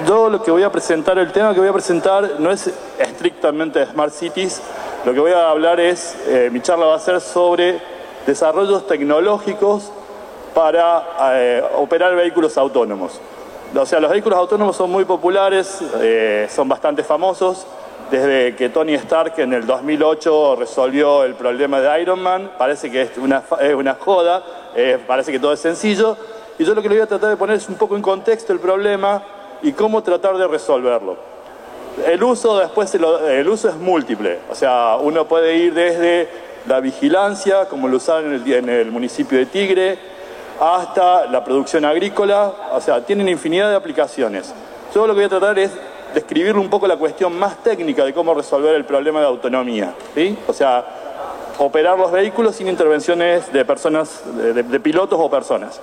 Yo lo que voy a presentar, el tema que voy a presentar no es estrictamente de Smart Cities. Lo que voy a hablar es, mi charla va a ser sobre desarrollos tecnológicos para operar vehículos autónomos. O sea, los vehículos autónomos son muy populares, son bastante famosos. Desde que Tony Stark en el 2008 resolvió el problema de Iron Man, parece que es una joda, parece que todo es sencillo. Y yo lo que le voy a tratar de poner es un poco en contexto el problema y cómo tratar de resolverlo. El uso es múltiple, o sea, uno puede ir desde la vigilancia, como lo usaron en el municipio de Tigre, hasta la producción agrícola, o sea, tienen infinidad de aplicaciones. Yo lo que voy a tratar es describir un poco la cuestión más técnica de cómo resolver el problema de autonomía, ¿sí? O sea, operar los vehículos sin intervenciones de personas, de pilotos o personas.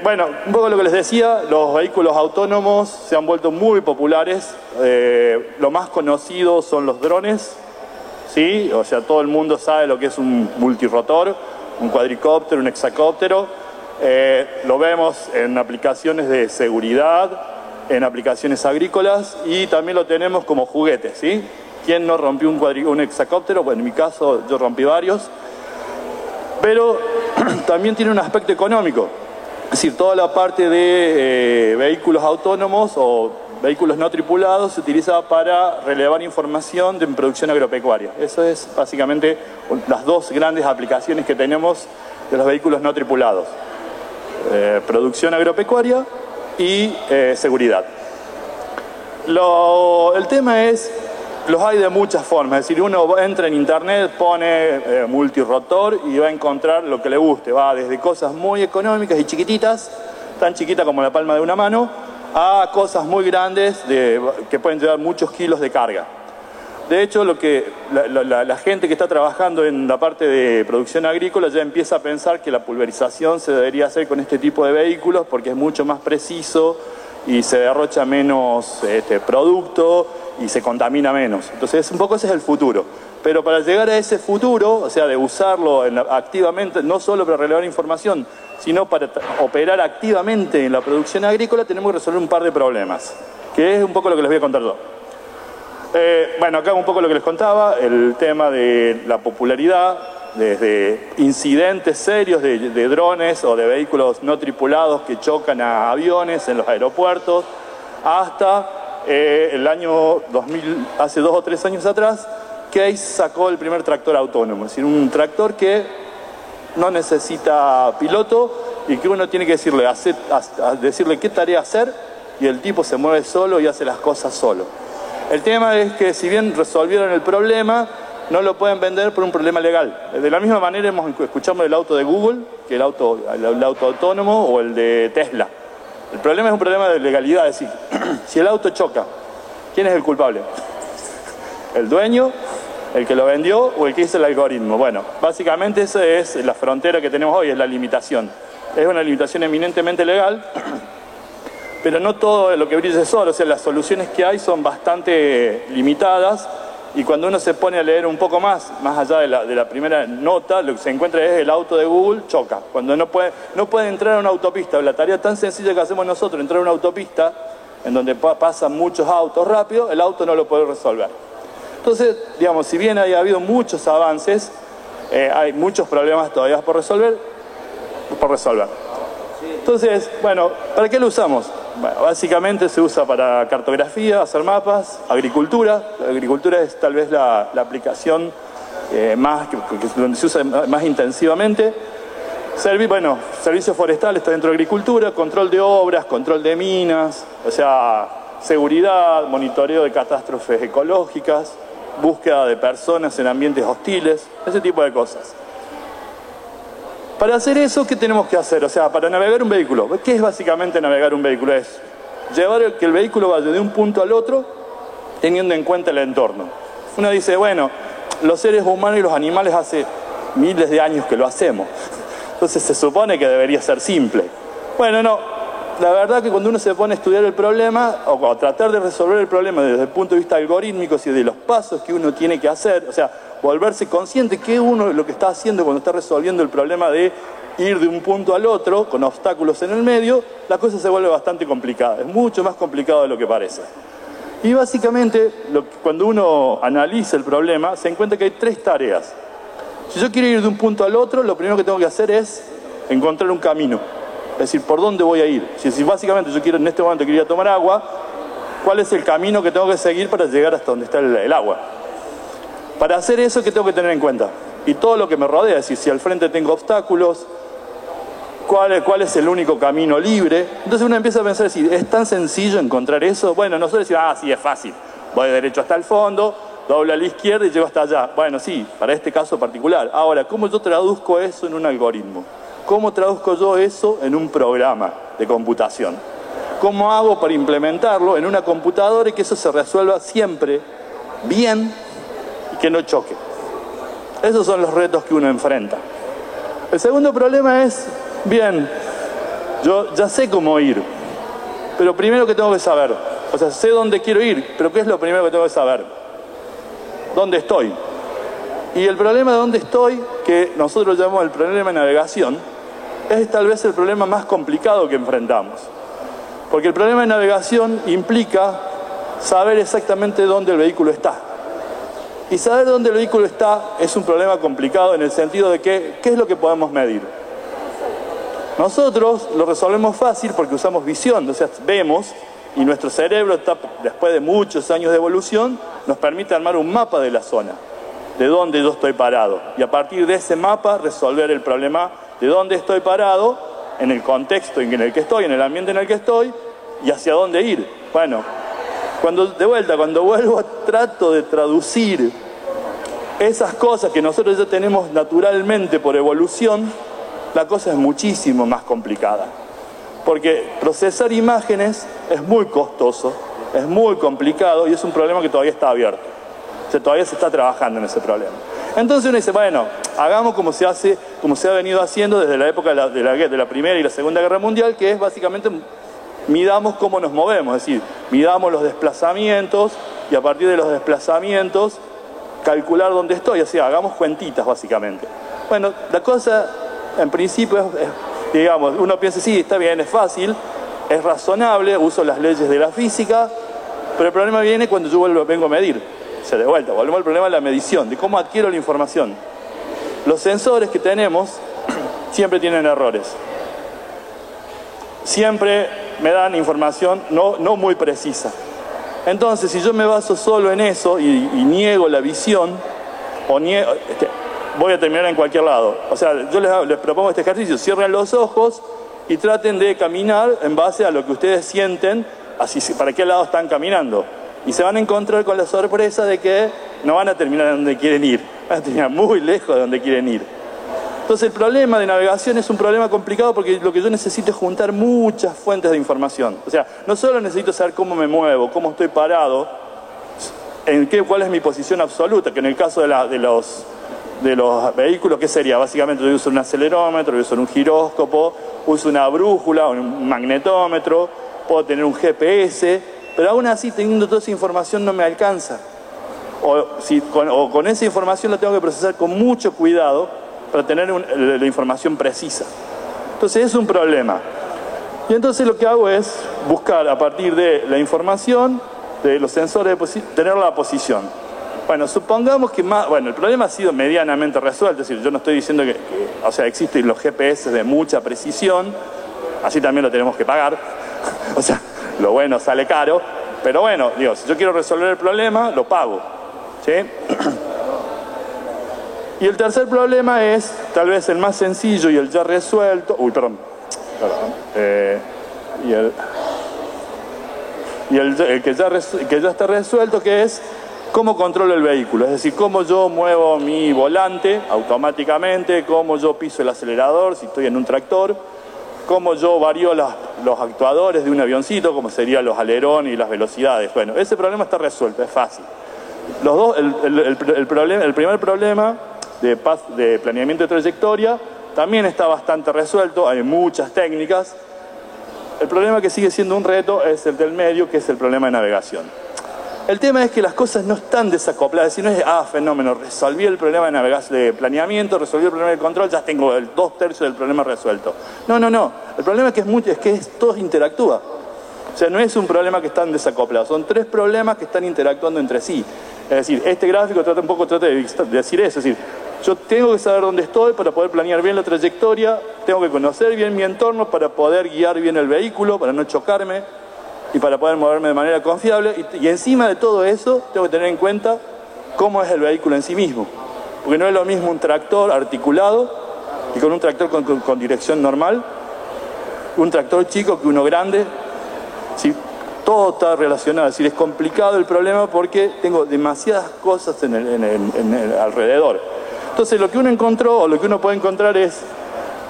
Bueno, un poco lo que les decía, los vehículos autónomos se han vuelto muy populares. Lo más conocido son los drones, ¿sí? O sea, todo el mundo sabe lo que es un multirotor, un cuadricóptero, un hexacóptero. Lo vemos en aplicaciones de seguridad, en aplicaciones agrícolas y también lo tenemos como juguetes, ¿sí? ¿Quién no rompió un hexacóptero? Bueno, en mi caso yo rompí varios. Pero también tiene un aspecto económico. Es decir, toda la parte de vehículos autónomos o vehículos no tripulados se utiliza para relevar información de producción agropecuaria. Eso es básicamente las dos grandes aplicaciones que tenemos de los vehículos no tripulados. Producción agropecuaria y seguridad. El tema es, los hay de muchas formas, es decir, uno entra en internet, pone multirotor y va a encontrar lo que le guste, va desde cosas muy económicas y chiquititas, tan chiquitas como la palma de una mano, a cosas muy grandes que pueden llevar muchos kilos de carga. De hecho, la gente que está trabajando en la parte de producción agrícola ya empieza a pensar que la pulverización se debería hacer con este tipo de vehículos porque es mucho más preciso y se derrocha menos producto y se contamina menos. Entonces, un poco ese es el futuro. Pero para llegar a ese futuro, o sea, de usarlo activamente, no solo para relevar información, sino para operar activamente en la producción agrícola, tenemos que resolver un par de problemas, que es un poco lo que les voy a contar yo. Bueno, acá un poco lo que les contaba, el tema de la popularidad, desde incidentes serios de drones o de vehículos no tripulados que chocan a aviones en los aeropuertos, hasta el año 2000, hace 2 o 3 años atrás, Case sacó el primer tractor autónomo, es decir, un tractor que no necesita piloto y que uno tiene que decirle qué tarea hacer y el tipo se mueve solo y hace las cosas solo. El tema es que si bien resolvieron el problema, no lo pueden vender por un problema legal. De la misma manera escuchamos el auto de Google, que el auto autónomo o el de Tesla. El problema es un problema de legalidad, es decir, si el auto choca, ¿quién es el culpable? ¿El dueño, el que lo vendió o el que hizo el algoritmo? Bueno, básicamente esa es la frontera que tenemos hoy, es la limitación. Es una limitación eminentemente legal, pero no todo lo que brilla es oro, o sea, las soluciones que hay son bastante limitadas y cuando uno se pone a leer un poco más allá de la primera nota, lo que se encuentra es el auto de Google choca. Cuando no puede entrar a una autopista, la tarea tan sencilla que hacemos nosotros, entrar a una autopista en donde pasan muchos autos rápido, el auto no lo puede resolver. Entonces, digamos, si bien ha habido muchos avances, hay muchos problemas todavía por resolver. Entonces, bueno, ¿para qué lo usamos? Bueno, básicamente se usa para cartografía, hacer mapas, agricultura. La agricultura es tal vez la aplicación donde se usa más intensivamente. Servicios forestales está dentro de agricultura, control de obras, control de minas, o sea, seguridad, monitoreo de catástrofes ecológicas, búsqueda de personas en ambientes hostiles, ese tipo de cosas. Para hacer eso, ¿qué tenemos que hacer? O sea, para navegar un vehículo, ¿qué es básicamente navegar un vehículo? Es llevar que el vehículo vaya de un punto al otro teniendo en cuenta el entorno. Uno dice, bueno, los seres humanos y los animales hace miles de años que lo hacemos. Entonces se supone que debería ser simple. Bueno, no. La verdad que cuando uno se pone a estudiar el problema o a tratar de resolver el problema desde el punto de vista algorítmico y de los pasos que uno tiene que hacer, o sea, volverse consciente que uno lo que está haciendo cuando está resolviendo el problema de ir de un punto al otro con obstáculos en el medio, la cosa se vuelve bastante complicada. Es mucho más complicado de lo que parece. Y básicamente, cuando uno analiza el problema, se encuentra que hay 3 tareas. Si yo quiero ir de un punto al otro, lo primero que tengo que hacer es encontrar un camino. Es decir, ¿por dónde voy a ir? Si básicamente yo quiero, en este momento quiero ir a tomar agua, ¿cuál es el camino que tengo que seguir para llegar hasta donde está el agua? Para hacer eso, ¿qué tengo que tener en cuenta? Y todo lo que me rodea, es decir, si al frente tengo obstáculos, ¿cuál es el único camino libre? Entonces uno empieza a pensar, ¿es tan sencillo encontrar eso? Bueno, nosotros decimos, sí, es fácil. Voy derecho hasta el fondo, doblo a la izquierda y llego hasta allá. Bueno, sí, para este caso particular. Ahora, ¿cómo yo traduzco eso en un algoritmo? ¿Cómo traduzco yo eso en un programa de computación? ¿Cómo hago para implementarlo en una computadora y que eso se resuelva siempre bien y que no choque? Esos son los retos que uno enfrenta. El segundo problema es, bien, yo ya sé cómo ir, pero primero que tengo que saber, o sea, sé dónde quiero ir, pero ¿qué es lo primero que tengo que saber? ¿Dónde estoy? Y el problema de dónde estoy, que nosotros llamamos el problema de navegación, es tal vez el problema más complicado que enfrentamos. Porque el problema de navegación implica saber exactamente dónde el vehículo está. Y saber dónde el vehículo está es un problema complicado en el sentido de que, ¿qué es lo que podemos medir? Nosotros lo resolvemos fácil porque usamos visión, o sea, vemos, y nuestro cerebro, después de muchos años de evolución, nos permite armar un mapa de la zona, de dónde yo estoy parado. Y a partir de ese mapa resolver el problema de dónde estoy parado, en el contexto en el que estoy, en el ambiente en el que estoy, y hacia dónde ir. Bueno, cuando vuelvo, trato de traducir esas cosas que nosotros ya tenemos naturalmente por evolución, la cosa es muchísimo más complicada. Porque procesar imágenes es muy costoso, es muy complicado y es un problema que todavía está abierto. O sea, todavía se está trabajando en ese problema. Entonces uno dice, bueno, hagamos como se ha venido haciendo desde la época de la Primera y la Segunda Guerra Mundial, que es básicamente midamos cómo nos movemos, es decir, midamos los desplazamientos y a partir de los desplazamientos calcular dónde estoy, o sea, hagamos cuentitas básicamente. Bueno, la cosa en principio digamos, uno piensa, sí, está bien, es fácil, es razonable, uso las leyes de la física, pero el problema viene cuando yo vengo a medir. O sea, de vuelta, volvemos al problema de la medición, de cómo adquiero la información. Los sensores que tenemos siempre tienen errores. Siempre me dan información no muy precisa. Entonces, si yo me baso solo en eso y niego la visión, voy a terminar en cualquier lado. O sea, yo les propongo este ejercicio, cierren los ojos y traten de caminar en base a lo que ustedes sienten, así para qué lado están caminando. Y se van a encontrar con la sorpresa de que no van a terminar donde quieren ir, van a terminar muy lejos de donde quieren ir. Entonces el problema de navegación es un problema complicado porque lo que yo necesito es juntar muchas fuentes de información. O sea, no solo necesito saber cómo me muevo, cómo estoy parado, cuál es mi posición absoluta, que en el caso de los vehículos, ¿qué sería? Básicamente yo uso un acelerómetro, yo uso un giróscopo, uso una brújula, un magnetómetro, puedo tener un GPS, pero aún así teniendo toda esa información no me alcanza. O con esa información la tengo que procesar con mucho cuidado para tener la información precisa. Entonces es un problema. Y entonces lo que hago es buscar a partir de la información de los sensores, tener la posición. Bueno, supongamos que el problema ha sido medianamente resuelto, es decir, yo no estoy diciendo o sea, existen los GPS de mucha precisión, así también lo tenemos que pagar, o sea, lo bueno sale caro, pero bueno, digo, si yo quiero resolver el problema, lo pago, ¿sí? Y el tercer problema es, tal vez el más sencillo y el ya resuelto, el que ya está resuelto, que es cómo controlo el vehículo, es decir, cómo yo muevo mi volante automáticamente, cómo yo piso el acelerador si estoy en un tractor, cómo yo varío los actuadores de un avioncito, como serían los alerones y las velocidades. Bueno, ese problema está resuelto, es fácil. El primer problema de planeamiento de trayectoria también está bastante resuelto, hay muchas técnicas. El problema que sigue siendo un reto es el del medio, que es el problema de navegación. El tema es que las cosas no están desacopladas, si no es, fenómeno, resolví el problema de navegación, de planeamiento, resolví el problema de control, ya tengo el 2/3 del problema resuelto. No. El problema es que todo interactúa. O sea, no es un problema que están desacoplados, son 3 problemas que están interactuando entre sí. Es decir, este gráfico trata de decir eso, es decir, yo tengo que saber dónde estoy para poder planear bien la trayectoria, tengo que conocer bien mi entorno para poder guiar bien el vehículo, para no chocarme y para poder moverme de manera confiable. Y encima de todo eso, tengo que tener en cuenta cómo es el vehículo en sí mismo. Porque no es lo mismo un tractor articulado y con un tractor con dirección normal, un tractor chico que uno grande. ¿Sí? Todo está relacionado, es decir, es complicado el problema porque tengo demasiadas cosas en el alrededor. Entonces lo que uno encontró, o lo que uno puede encontrar es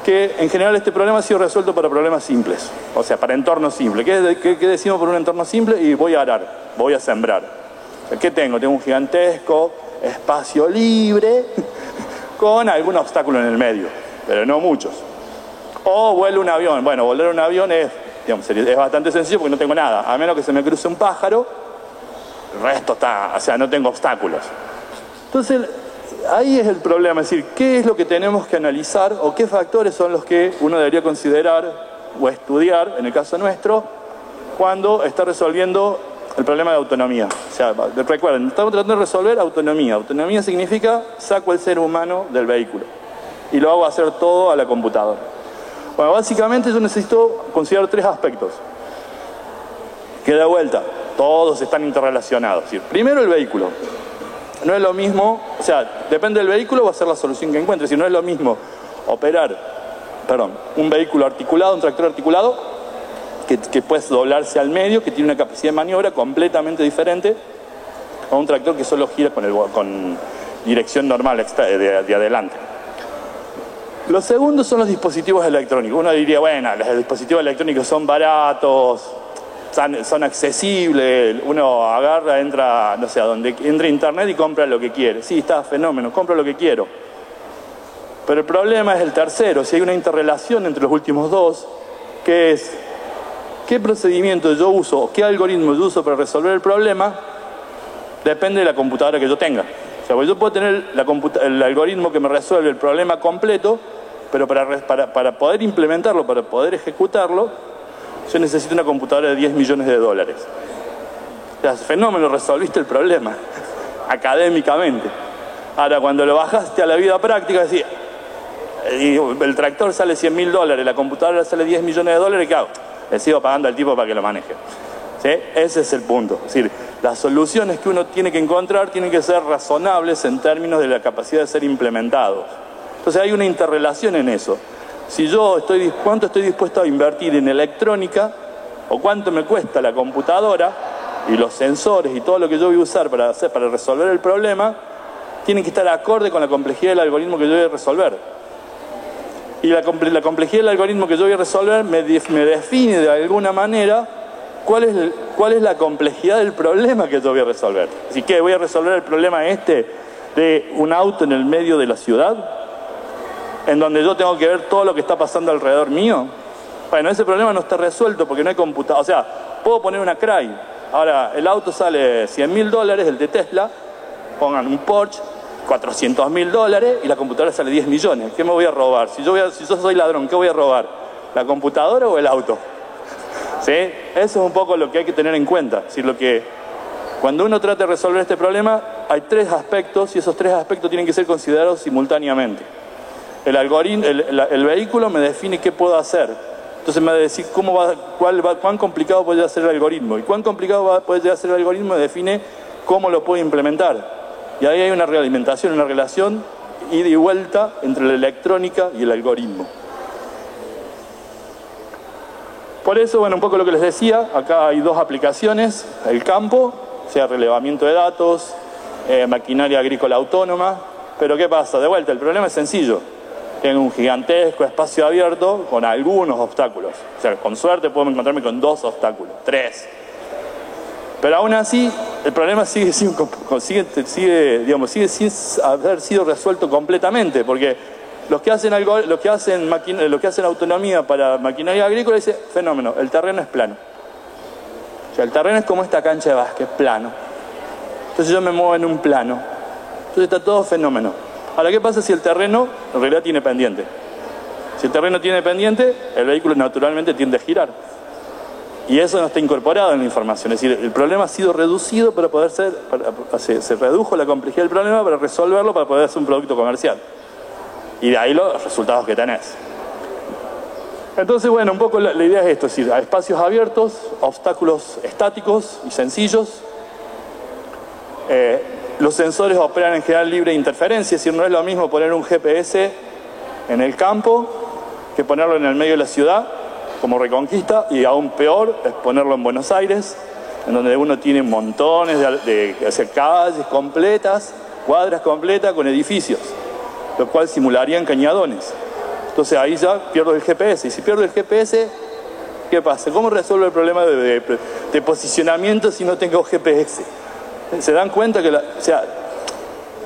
que en general este problema ha sido resuelto para problemas simples, o sea, para entornos simples. ¿Qué decimos por un entorno simple? Y voy a arar, voy a sembrar. O sea, ¿qué tengo? Tengo un gigantesco espacio libre con algún obstáculo en el medio, pero no muchos. O vuelo un avión. Bueno, volar un avión es bastante sencillo porque no tengo nada, a menos que se me cruce un pájaro, el resto está, o sea, no tengo obstáculos. Entonces, ahí es el problema, es decir, ¿qué es lo que tenemos que analizar o qué factores son los que uno debería considerar o estudiar, en el caso nuestro, cuando está resolviendo el problema de autonomía? O sea, recuerden, estamos tratando de resolver autonomía. Autonomía significa saco el ser humano del vehículo y lo hago hacer todo a la computadora. Bueno, básicamente yo necesito considerar 3 aspectos. Que de vuelta, todos están interrelacionados. Es decir, primero el vehículo. No es lo mismo, o sea, depende del vehículo va a ser la solución que encuentre. Si no es lo mismo un vehículo articulado, un tractor articulado, que puede doblarse al medio, que tiene una capacidad de maniobra completamente diferente a un tractor que solo gira con dirección normal de adelante. Los segundos son los dispositivos electrónicos. Uno diría, bueno, los dispositivos electrónicos son baratos, son accesibles, uno agarra, entra, no sé, a donde entra internet y compra lo que quiere. Sí, está fenómeno, compro lo que quiero. Pero el problema es el tercero, si hay una interrelación entre los últimos dos, que es qué procedimiento yo uso, qué algoritmo yo uso para resolver el problema, depende de la computadora que yo tenga. O sea, pues yo puedo tener el algoritmo que me resuelve el problema completo, pero para poder implementarlo, para poder ejecutarlo, yo necesito una computadora de $10 millones. O sea, fenómeno, resolviste el problema, académicamente. Ahora, cuando lo bajaste a la vida práctica, decís, el tractor sale $100.000, la computadora sale $10 millones, ¿qué hago? Le sigo pagando al tipo para que lo maneje. ¿Sí? Ese es el punto. Es decir, las soluciones que uno tiene que encontrar tienen que ser razonables en términos de la capacidad de ser implementados. Entonces hay una interrelación en eso. Si yo cuánto estoy dispuesto a invertir en electrónica, o cuánto me cuesta la computadora y los sensores y todo lo que yo voy a usar para resolver el problema, tienen que estar acorde con la complejidad del algoritmo que yo voy a resolver. Y la complejidad del algoritmo que yo voy a resolver me define de alguna manera cuál es la complejidad del problema que yo voy a resolver. Así que voy a resolver el problema de un auto en el medio de la ciudad, en donde yo tengo que ver todo lo que está pasando alrededor mío. Bueno, ese problema no está resuelto porque no hay computadora. O sea, puedo poner una CRAI. Ahora, el auto sale $100.000, el de Tesla, pongan un Porsche, $400.000 y la computadora sale 10 millones. ¿Qué me voy a robar? Si yo soy ladrón, ¿qué voy a robar? ¿La computadora o el auto? ¿Sí? Eso es un poco lo que hay que tener en cuenta. Es decir, cuando uno trata de resolver este problema, hay 3 aspectos y esos 3 aspectos tienen que ser considerados simultáneamente. El vehículo me define qué puedo hacer. Entonces me va a decir cuán complicado puede ser el algoritmo. Y cuán complicado puede ser el algoritmo me define cómo lo puedo implementar. Y ahí hay una realimentación, una relación ida y vuelta entre la electrónica y el algoritmo. Por eso, bueno, un poco lo que les decía, acá hay 2 aplicaciones, el campo, o sea, relevamiento de datos, maquinaria agrícola autónoma, pero ¿qué pasa? De vuelta, el problema es sencillo. Tengo un gigantesco espacio abierto con algunos obstáculos. O sea, con suerte puedo encontrarme con 2 obstáculos, 3. Pero aún así, el problema sigue sin haber sido resuelto completamente, porque los que hacen autonomía para maquinaria agrícola dicen, fenómeno, el terreno es plano. O sea, el terreno es como esta cancha de básquet, plano. Entonces yo me muevo en un plano. Entonces está todo fenómeno. Ahora, ¿qué pasa si el terreno en realidad tiene pendiente? Si el terreno tiene pendiente, el vehículo naturalmente tiende a girar. Y eso no está incorporado en la información. Es decir, el problema ha sido reducido para poder ser... se redujo la complejidad del problema para resolverlo, para poder hacer un producto comercial. Y de ahí los resultados que tenés. Entonces, bueno, un poco la idea es esto. Es decir, a espacios abiertos, obstáculos estáticos y sencillos. Los sensores operan en general libre de interferencia. Es decir, no es lo mismo poner un GPS en el campo que ponerlo en el medio de la ciudad, como Reconquista, y aún peor es ponerlo en Buenos Aires, en donde uno tiene montones de calles completas, cuadras completas con edificios, lo cual simularían cañadones. Entonces ahí ya pierdo el GPS, y si pierdo el GPS, ¿qué pasa? ¿Cómo resuelvo el problema de posicionamiento si no tengo GPS? ¿Se dan cuenta que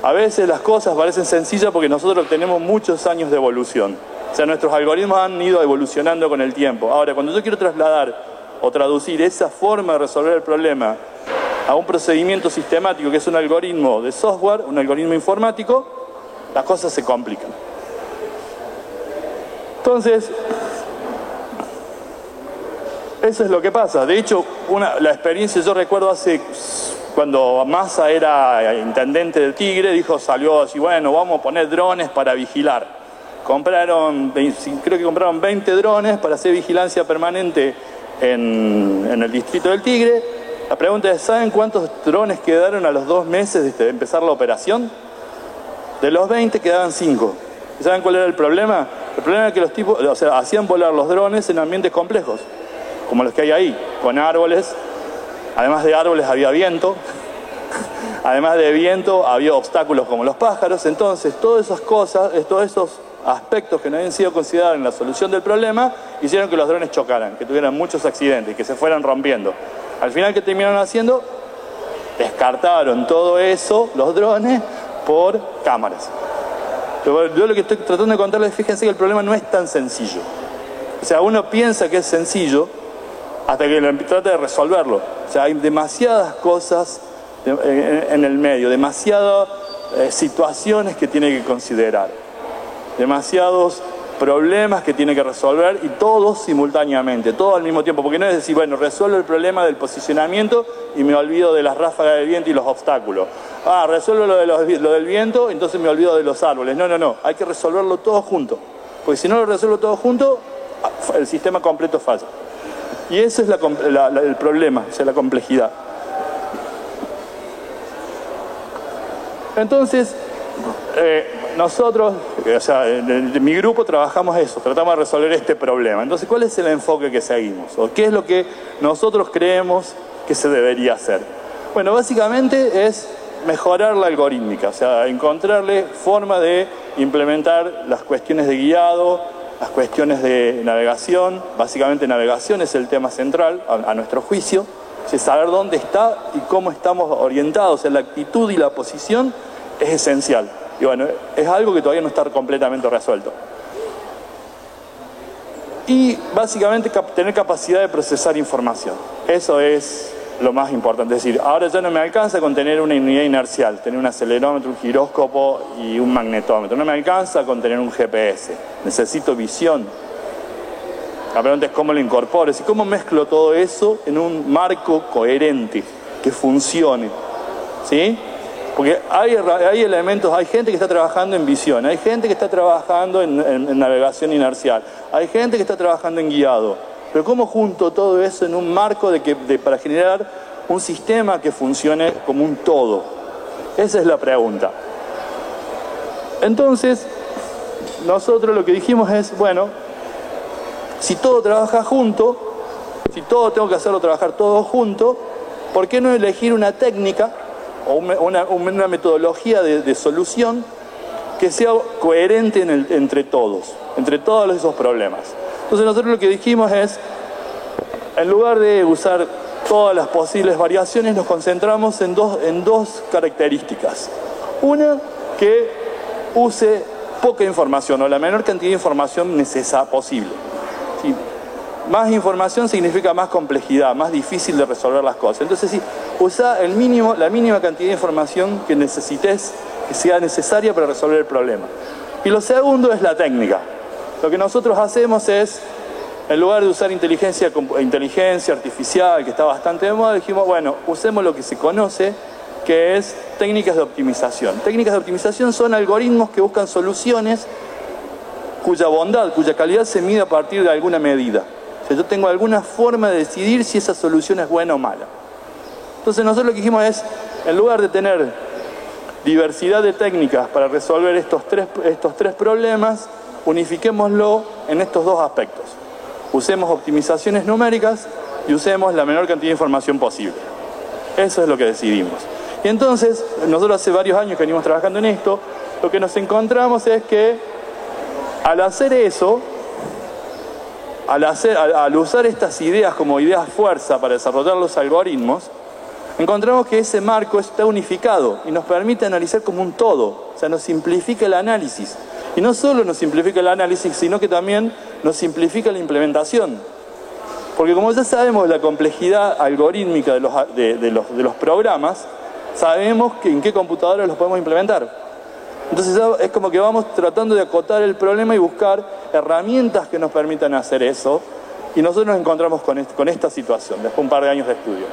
a veces las cosas parecen sencillas porque nosotros tenemos muchos años de evolución? O sea, nuestros algoritmos han ido evolucionando con el tiempo. Ahora, cuando yo quiero trasladar o traducir esa forma de resolver el problema a un procedimiento sistemático que es un algoritmo de software, un algoritmo informático, las cosas se complican. Entonces, eso es lo que pasa. De hecho, la experiencia, yo recuerdo cuando Massa era intendente del Tigre, salió así, bueno, vamos a poner drones para vigilar. Creo que compraron 20 drones para hacer vigilancia permanente en el distrito del Tigre. La pregunta es, ¿saben cuántos drones quedaron a los 2 meses de empezar la operación? De los 20 quedaban 5. ¿Y saben cuál era el problema? El problema es que los tipos, hacían volar los drones en ambientes complejos, como los que hay ahí, con árboles. Además de árboles había viento. Además de viento había obstáculos como los pájaros. Entonces, todas esas cosas, todos esos aspectos que no habían sido considerados en la solución del problema, hicieron que los drones chocaran, que tuvieran muchos accidentes, que se fueran rompiendo. Al final, ¿qué terminaron haciendo? Descartaron todo eso, los drones, por cámaras. Yo lo que estoy tratando de contarles, fíjense que el problema no es tan sencillo. O sea, uno piensa que es sencillo hasta que trata de resolverlo. O sea, hay demasiadas cosas en el medio, demasiadas situaciones que tiene que considerar, demasiados problemas que tiene que resolver, y todos simultáneamente, todo al mismo tiempo, porque no es decir, bueno, resuelvo el problema del posicionamiento y me olvido de las ráfagas del viento y los obstáculos. Resuelvo lo del viento, entonces me olvido de los árboles. No, hay que resolverlo todo junto, porque si no lo resuelvo todo junto, el sistema completo falla. Y ese es el problema, o sea, la complejidad. Entonces, nosotros, en mi grupo trabajamos eso, tratamos de resolver este problema. Entonces, ¿cuál es el enfoque que seguimos? ¿O qué es lo que nosotros creemos que se debería hacer? Bueno, básicamente es mejorar la algorítmica, o sea, encontrarle forma de implementar las cuestiones de guiado, las cuestiones de navegación. Básicamente navegación es el tema central, a nuestro juicio. Es saber dónde está y cómo estamos orientados, la actitud y la posición es esencial. Y bueno, es algo que todavía no está completamente resuelto. Y básicamente tener capacidad de procesar información. Eso es lo más importante. Es decir, ahora ya no me alcanza con tener una unidad inercial, tener un acelerómetro, un giróscopo y un magnetómetro. No me alcanza con tener un GPS. Necesito visión. La pregunta es cómo lo incorporo, es decir, cómo mezclo todo eso en un marco coherente, que funcione. ¿Sí? Porque hay elementos, hay gente que está trabajando en visión, hay gente que está trabajando en navegación inercial, hay gente que está trabajando en guiado. Pero ¿cómo junto todo eso en un marco para generar un sistema que funcione como un todo? Esa es la pregunta. Entonces, nosotros lo que dijimos es, bueno, si todo trabaja junto, si todo tengo que hacerlo trabajar todo junto, ¿por qué no elegir una técnica o una metodología de solución que sea coherente entre todos esos problemas? Entonces nosotros lo que dijimos es, en lugar de usar todas las posibles variaciones, nos concentramos en dos características. Una, que use poca información o la menor cantidad de información posible. ¿Sí? más información significa más complejidad, más difícil de resolver las cosas. Entonces sí, usa la mínima cantidad de información que necesites, que sea necesaria para resolver el problema. Y lo segundo es la técnica. Lo que nosotros hacemos es, en lugar de usar inteligencia artificial, que está bastante de moda, dijimos, bueno, usemos lo que se conoce, que es técnicas de optimización. Técnicas de optimización son algoritmos que buscan soluciones cuya bondad, cuya calidad se mide a partir de alguna medida. O sea, yo tengo alguna forma de decidir si esa solución es buena o mala. Entonces nosotros lo que dijimos es, en lugar de tener diversidad de técnicas para resolver estos tres problemas, unifiquémoslo en estos dos aspectos. Usemos optimizaciones numéricas y usemos la menor cantidad de información posible. Eso es lo que decidimos. Y entonces, nosotros hace varios años que venimos trabajando en esto, lo que nos encontramos es que al hacer eso, al usar estas ideas como ideas fuerza para desarrollar los algoritmos, encontramos que ese marco está unificado y nos permite analizar como un todo. O sea, nos simplifica el análisis. Y no solo nos simplifica el análisis, sino que también nos simplifica la implementación. Porque como ya sabemos la complejidad algorítmica de los programas, sabemos en qué computadoras los podemos implementar. Entonces es como que vamos tratando de acotar el problema y buscar herramientas que nos permitan hacer eso. Y nosotros nos encontramos con esta situación, después de un par de años de estudio.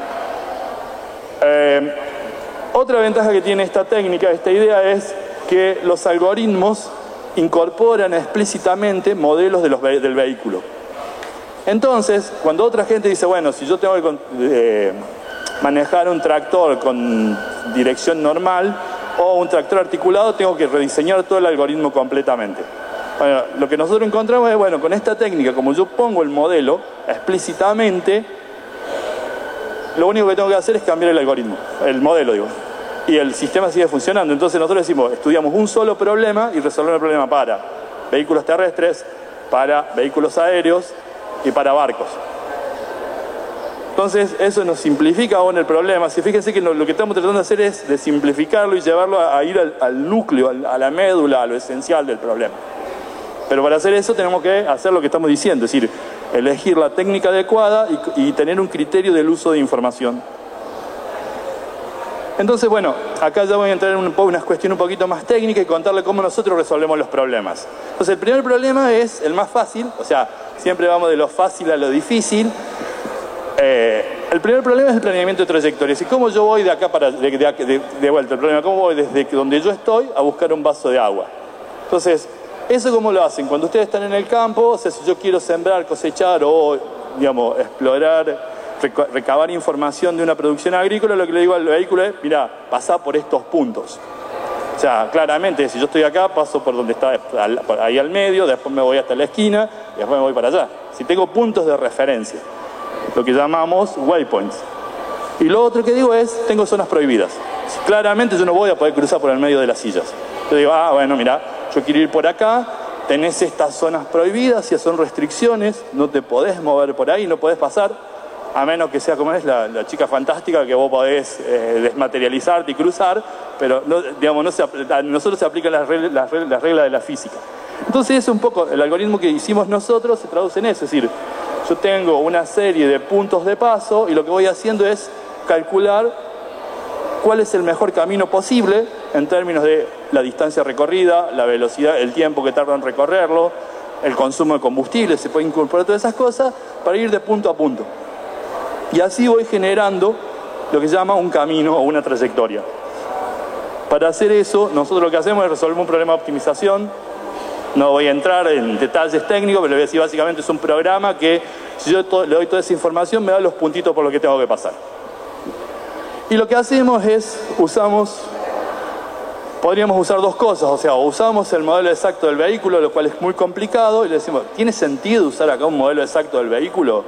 Otra ventaja que tiene esta técnica, esta idea, es que los algoritmos incorporan explícitamente modelos del vehículo. Entonces, cuando otra gente dice, bueno, si yo tengo que manejar un tractor con dirección normal o un tractor articulado, tengo que rediseñar todo el algoritmo completamente. Bueno, lo que nosotros encontramos es, bueno, con esta técnica, como yo pongo el modelo explícitamente, lo único que tengo que hacer es cambiar el algoritmo, el modelo, digo. Y el sistema sigue funcionando. Entonces nosotros decimos, estudiamos un solo problema y resolvemos el problema para vehículos terrestres, para vehículos aéreos y para barcos. Entonces eso nos simplifica aún el problema. Si fíjense que lo que estamos tratando de hacer es de simplificarlo y llevarlo a ir al núcleo, a la médula, a lo esencial del problema. Pero para hacer eso tenemos que hacer lo que estamos diciendo, es decir, elegir la técnica adecuada y tener un criterio del uso de información. Entonces, bueno, acá ya voy a entrar en una cuestión un poquito más técnica y contarle cómo nosotros resolvemos los problemas. Entonces, el primer problema es el más fácil, o sea, siempre vamos de lo fácil a lo difícil. El primer problema es el planeamiento de trayectorias. ¿Y cómo yo voy de acá de vuelta? El problema, ¿cómo voy desde donde yo estoy a buscar un vaso de agua? Entonces, ¿eso cómo lo hacen? Cuando ustedes están en el campo, o sea, si yo quiero sembrar, cosechar o, digamos, explorar, recabar información de una producción agrícola, lo que le digo al vehículo es, mira, pasá por estos puntos. O sea, claramente, si yo estoy acá, paso por donde está, ahí al medio, después me voy hasta la esquina y después me voy para allá. Si tengo puntos de referencia, lo que llamamos waypoints. Y lo otro que digo es, tengo zonas prohibidas. Claramente yo no voy a poder cruzar por el medio de las sillas. Yo digo, bueno, mira, yo quiero ir por acá, tenés estas zonas prohibidas, ya son restricciones, no te podés mover por ahí, no podés pasar. A menos que sea como es la chica fantástica, que vos podés desmaterializarte y cruzar, pero no, digamos, a nosotros se aplican las reglas de la física. Entonces es un poco, el algoritmo que hicimos nosotros se traduce en eso, es decir, yo tengo una serie de puntos de paso y lo que voy haciendo es calcular cuál es el mejor camino posible en términos de la distancia recorrida, la velocidad, el tiempo que tarda en recorrerlo, el consumo de combustible, se puede incorporar todas esas cosas para ir de punto a punto. Y así voy generando lo que se llama un camino o una trayectoria. Para hacer eso, nosotros lo que hacemos es resolver un problema de optimización. No voy a entrar en detalles técnicos, pero le voy a decir básicamente es un programa que, si yo le doy toda esa información, me da los puntitos por los que tengo que pasar. Y lo que hacemos es, podríamos usar dos cosas, o sea, o usamos el modelo exacto del vehículo, lo cual es muy complicado, y le decimos, ¿tiene sentido usar acá un modelo exacto del vehículo?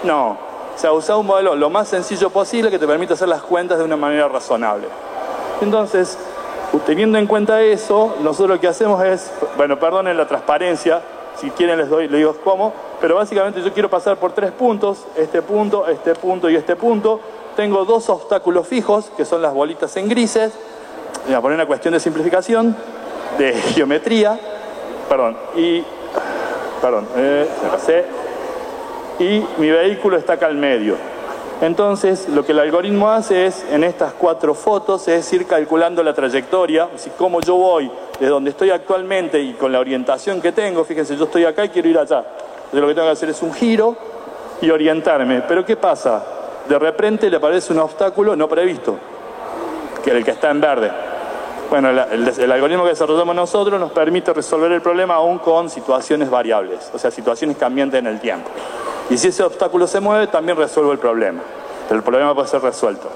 No. O sea, usar un modelo lo más sencillo posible que te permita hacer las cuentas de una manera razonable. Entonces, teniendo en cuenta eso, nosotros lo que hacemos es, bueno, perdonen la transparencia, si quieren les digo cómo, pero básicamente yo quiero pasar por 3 puntos, este punto y este punto. Tengo 2 obstáculos fijos, que son las bolitas en grises. Voy a poner una cuestión de simplificación, de geometría, me pasé. y mi vehículo está acá al medio. Entonces, lo que el algoritmo hace es, en estas 4 fotos, es ir calculando la trayectoria, es decir, cómo yo voy de donde estoy actualmente y con la orientación que tengo. Fíjense, yo estoy acá y quiero ir allá. Entonces, lo que tengo que hacer es un giro y orientarme. Pero ¿qué pasa? De repente le aparece un obstáculo no previsto, que es el que está en verde. Bueno, el algoritmo que desarrollamos nosotros nos permite resolver el problema aún con situaciones variables, o sea, situaciones cambiantes en el tiempo. Y si ese obstáculo se mueve, también resuelvo el problema. Pero el problema puede ser resuelto.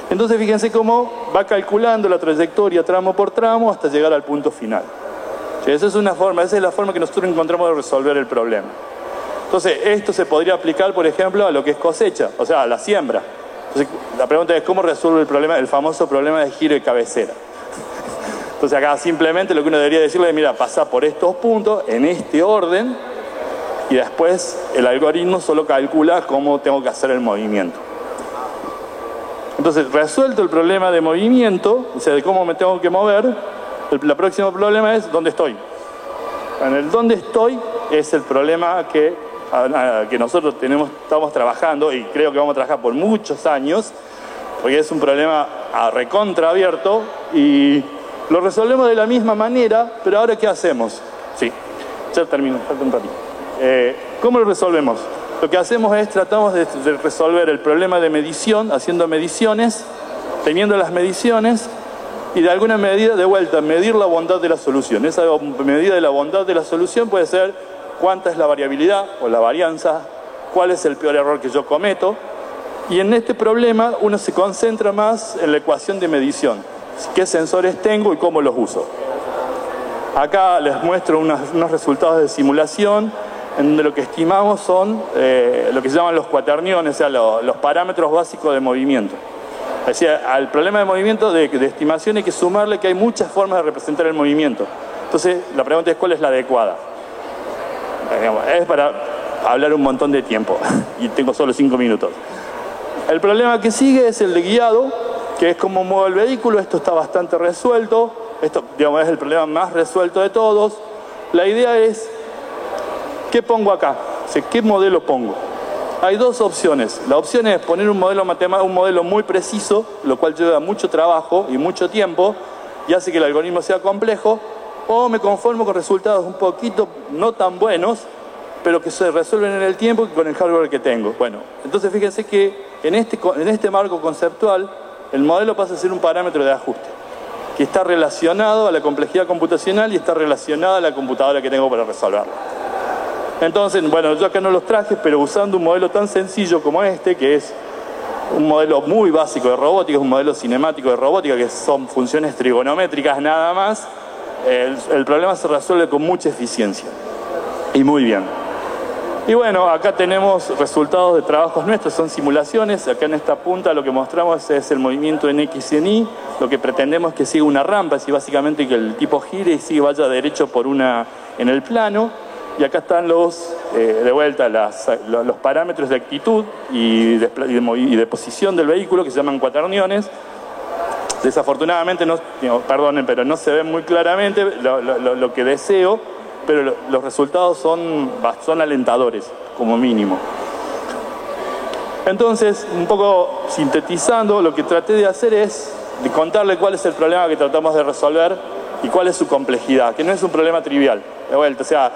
Entonces, fíjense cómo va calculando la trayectoria tramo por tramo hasta llegar al punto final. ¿Sí? Esa es la forma que nosotros encontramos de resolver el problema. Entonces, esto se podría aplicar, por ejemplo, a lo que es cosecha, o sea, a la siembra. Entonces, la pregunta es, ¿cómo resuelve el problema, el famoso problema de giro y cabecera? Entonces, acá simplemente lo que uno debería decirle es, mira, pasa por estos puntos, en este orden, y después el algoritmo solo calcula cómo tengo que hacer el movimiento. Entonces, resuelto el problema de movimiento, o sea, de cómo me tengo que mover, el próximo problema es dónde estoy. En el dónde estoy es el problema que nosotros estamos trabajando, y creo que vamos a trabajar por muchos años, porque es un problema recontra abierto, y lo resolvemos de la misma manera, pero ahora ¿qué hacemos? Sí, ya termino, falta un ratito. ¿Cómo lo resolvemos? Lo que hacemos es tratamos de resolver el problema de medición, haciendo mediciones, teniendo las mediciones y de alguna medida, de vuelta, medir la bondad de la solución. Esa medida de la bondad de la solución puede ser cuánta es la variabilidad o la varianza, cuál es el peor error que yo cometo. Y en este problema uno se concentra más en la ecuación de medición. ¿Qué sensores tengo y cómo los uso? Acá les muestro unos resultados de simulación en donde lo que estimamos son lo que se llaman los cuaterniones, o sea, los parámetros básicos de movimiento. Es decir, al problema de movimiento de estimación hay que sumarle que hay muchas formas de representar el movimiento. Entonces, la pregunta es ¿cuál es la adecuada? Es para hablar un montón de tiempo y tengo solo 5 minutos. El problema que sigue es el de guiado, que es cómo muevo el vehículo. Esto está bastante resuelto. Esto, digamos, es el problema más resuelto de todos. La idea es, ¿qué pongo acá? O sea, ¿qué modelo pongo? Hay 2 opciones. La opción es poner un modelo matemático, un modelo muy preciso, lo cual lleva mucho trabajo y mucho tiempo y hace que el algoritmo sea complejo, o me conformo con resultados un poquito no tan buenos, pero que se resuelven en el tiempo y con el hardware que tengo. Bueno, entonces fíjense que en este marco conceptual, el modelo pasa a ser un parámetro de ajuste, que está relacionado a la complejidad computacional y está relacionado a la computadora que tengo para resolverlo. Entonces, bueno, yo acá no los traje, pero usando un modelo tan sencillo como este, que es un modelo muy básico de robótica, es un modelo cinemático de robótica, que son funciones trigonométricas nada más, el problema se resuelve con mucha eficiencia y muy bien. Y bueno, acá tenemos resultados de trabajos nuestros, son simulaciones. Acá en esta punta lo que mostramos es el movimiento en X y en Y. Lo que pretendemos es que siga una rampa, es decir, básicamente que el tipo gire y vaya derecho por en el plano. Y acá están de vuelta los parámetros de actitud y de posición del vehículo, que se llaman cuaterniones. Desafortunadamente, perdonen, pero no se ven muy claramente lo que deseo, pero los resultados son alentadores, como mínimo. Entonces, un poco sintetizando, lo que traté de hacer es de contarle cuál es el problema que tratamos de resolver y cuál es su complejidad, que no es un problema trivial. De vuelta, o sea,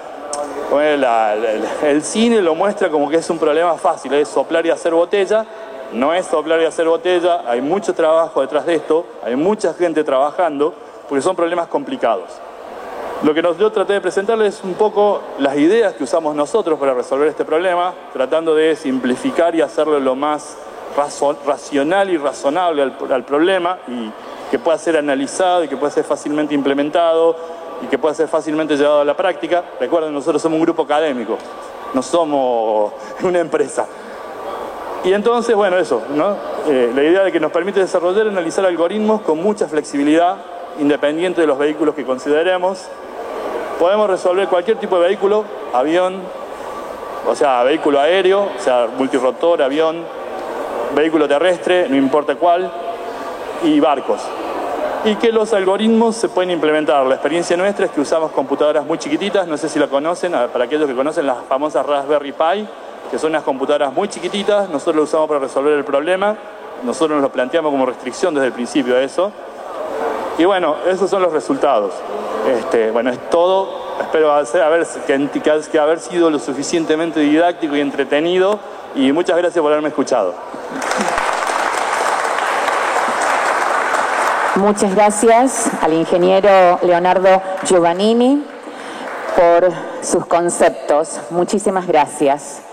el cine lo muestra como que es un problema fácil, es soplar y hacer botella. No es soplar y hacer botella, hay mucho trabajo detrás de esto, hay mucha gente trabajando, porque son problemas complicados. Lo que yo traté de presentarles es un poco las ideas que usamos nosotros para resolver este problema, tratando de simplificar y hacerlo lo más racional y razonable al problema, y que pueda ser analizado y que pueda ser fácilmente implementado y que pueda ser fácilmente llevado a la práctica. Recuerden, nosotros somos un grupo académico, no somos una empresa. Y entonces, bueno, eso, ¿no? La idea de que nos permite desarrollar y analizar algoritmos con mucha flexibilidad, independiente de los vehículos que consideremos. Podemos resolver cualquier tipo de vehículo, avión, o sea, vehículo aéreo, o sea, multirotor, avión, vehículo terrestre, no importa cuál, y barcos. Y que los algoritmos se pueden implementar. La experiencia nuestra es que usamos computadoras muy chiquititas, no sé si la conocen, para aquellos que conocen las famosas Raspberry Pi, que son unas computadoras muy chiquititas. Nosotros lo usamos para resolver el problema. Nosotros nos lo planteamos como restricción desde el principio a eso. Y bueno, esos son los resultados. Bueno, es todo. Espero haber sido lo suficientemente didáctico y entretenido. Y muchas gracias por haberme escuchado. Muchas gracias al ingeniero Leonardo Giovannini por sus conceptos. Muchísimas gracias.